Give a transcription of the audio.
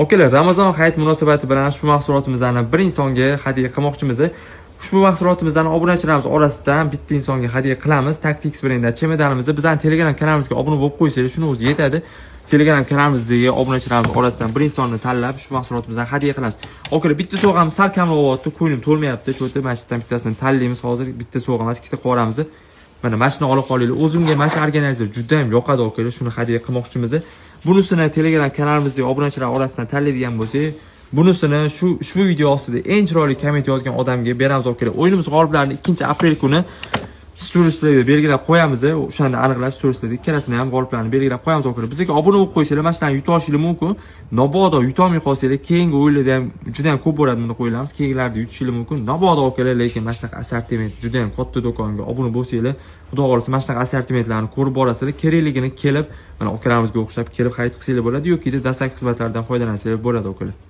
Okalar, Ramazon hayit munosabati bilan ushbu mahsulotimizni bir insonga hadya qilmoqchimiz. Ushbu mahsulotimizni obunachilarimiz orasidan bitta insonga hadya qilamiz. Tactics brendda chemedanimizni bizning Telegram kanalimizga obuna bo'lib qo'ysangiz, shuni o'zi yetadi. Telegram kanalimizdagi obunachilarimiz orasidan bir insonni tanlab ushbu mahsulotimizni hadya qilamiz. Okalar, bitta sovg'amiz sal kamroq bo'lyapti, ko'nglim to'lmayapti. Cho'ta mana shu yerdan bittasini tanlaymiz. Hozir bitta sovg'a emas, ikkita qoramiz. Mana mashina olib qolaylik. O'zimga mana shu organizer juda ham yoqadi okalar, shuni hadya qilmoqchimiz. Bunisini Telegram kanalimizda obunachilar orasidan tanlaydigan bo'lsak, bunisini ushbu video ostida eng chiroyli komment yozgan odamga beramiz okalar. O'yinimiz g'oliblarini 2-aprel kuni storieslarga belgilab qo'yamiz. O'shanda aniqlab storieslarda ikkalasini ham g'oliblarini belgilab qo'yamiz okalar. Bizga obuna bo'lib qo'ysanglar, mana shularni yuta olishingiz mumkin. Mabodo yutolmay qolsanglar, keyingi o'yinlarda ham juda ham ko'p bo'ladi buni qo'yilamiz. Keyingilarda yutishingiz mumkin. Mabodo okalar, lekin mana shunaqa assortiment juda ham katta do'konga obuna bo'lsanglar, xudo xolisa mana shunaqa assortimentlarni ko'rib borasizlar, kerakligini kelib, mana okalarimizga o'xshab kelib xarid qilsanglar bo'ladi yoki dastavka xizmatlaridan foydalansanglar bo'ladi okalar.